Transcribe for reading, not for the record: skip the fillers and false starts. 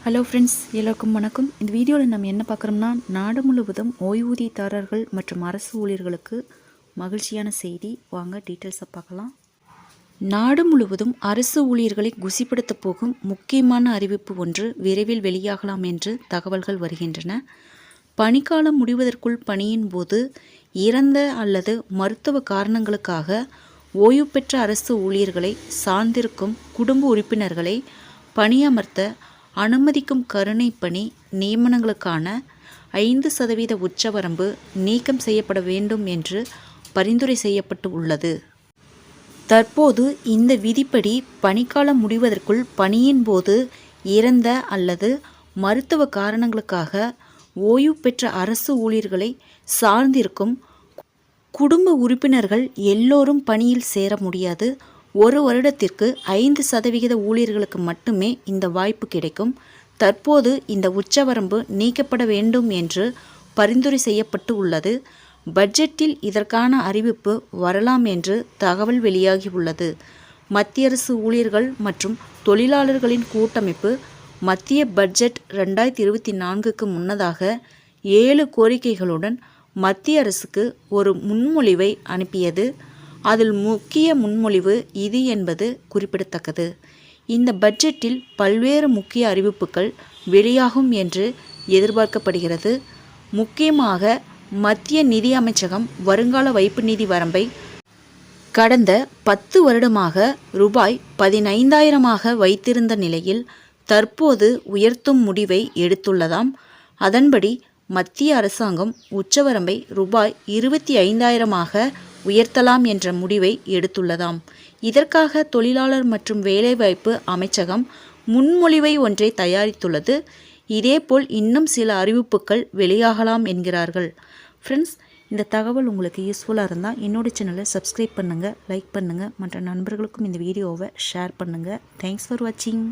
Hello friends, எல்லோருக்கும் வணக்கம். இந்த வீடியோவில் நம்ம என்ன பார்க்குறோம்னா, நாடு முழுவதும் ஓய்வூதியதாரர்கள் மற்றும் அரசு ஊழியர்களுக்கு மகிழ்ச்சியான செய்தி. வாங்க டீட்டெயில்ஸை பார்க்கலாம். நாடு முழுவதும் அரசு ஊழியர்களை குசிப்படுத்த போகும் முக்கியமான அறிவிப்பு ஒன்று விரைவில் வெளியாகலாம் என்று தகவல்கள் வருகின்றன. பணிக்காலம் முடிவதற்குள் பணியின் போது இறந்த அல்லது மருத்துவ காரணங்களுக்காக ஓய்வு பெற்ற அரசு ஊழியர்களை சார்ந்திருக்கும் குடும்ப உறுப்பினர்களை பணியமர்த்த அனுமதிக்கும் கருணை பணி நியமனங்களுக்கான 5% உச்சவரம்பு நீக்கம் செய்யப்பட வேண்டும் என்று பரிந்துரை செய்யப்பட்டு உள்ளது. தற்போது இந்த விதிப்படி பணிக்காலம் முடிவதற்குள் பணியின் போது இறந்த அல்லது மருத்துவ காரணங்களுக்காக ஓய்வு பெற்ற அரசு ஊழியர்களை சார்ந்திருக்கும் குடும்ப உறுப்பினர்கள் எல்லோரும் பணியில் சேர முடியாது. 1 வருடத்திற்கு 5% ஊழியர்களுக்கு மட்டுமே இந்த வாய்ப்பு கிடைக்கும். தற்போது இந்த உச்சவரம்பு நீக்கப்பட வேண்டும் என்று பரிந்துரை செய்யப்பட்டு உள்ளது. பட்ஜெட்டில் இதற்கான அறிவிப்பு வரலாம் என்று தகவல் வெளியாகி உள்ளது. மத்திய அரசு ஊழியர்கள் மற்றும் தொழிலாளர்களின் கூட்டமைப்பு மத்திய பட்ஜெட் 2024க்கு முன்னதாக 7 கோரிக்கைகளுடன் மத்திய அரசுக்கு ஒரு முன்மொழிவை அனுப்பியது. அதில் முக்கிய முன்மொழிவு இது என்பது குறிப்பிடத்தக்கது. இந்த பட்ஜெட்டில் பல்வேறு முக்கிய அறிவிப்புகள் வெளியாகும் என்று எதிர்பார்க்கப்படுகிறது. முக்கியமாக மத்திய நிதி அமைச்சகம் வருங்கால வைப்பு நிதி வரம்பை கடந்த 10 வருடமாக ரூபாய் 15,000 வைத்திருந்த நிலையில் தற்போது உயர்த்தும் முடிவை எடுத்துள்ளதாம். அதன்படி மத்திய அரசாங்கம் உச்சவரம்பை ரூபாய் 25,000 உயர்த்தலாம் என்ற முடிவை எடுத்துள்ளதாம். இதற்காக தொழிலாளர் மற்றும் வேலைவாய்ப்பு அமைச்சகம் முன்மொழிவை ஒன்றை தயாரித்துள்ளது. இதேபோல் இன்னும் சில அறிவிப்புகள் வெளியாகலாம் என்கிறார்கள். ஃப்ரெண்ட்ஸ், இந்த தகவல் உங்களுக்கு யூஸ்ஃபுல்லாக இருந்தால் என்னோட சேனலை சப்ஸ்கிரைப் பண்ணுங்கள், லைக் பண்ணுங்கள், மற்ற நண்பர்களுக்கும் இந்த வீடியோவை ஷேர் பண்ணுங்கள். தேங்க்ஸ் ஃபார் வாட்சிங்.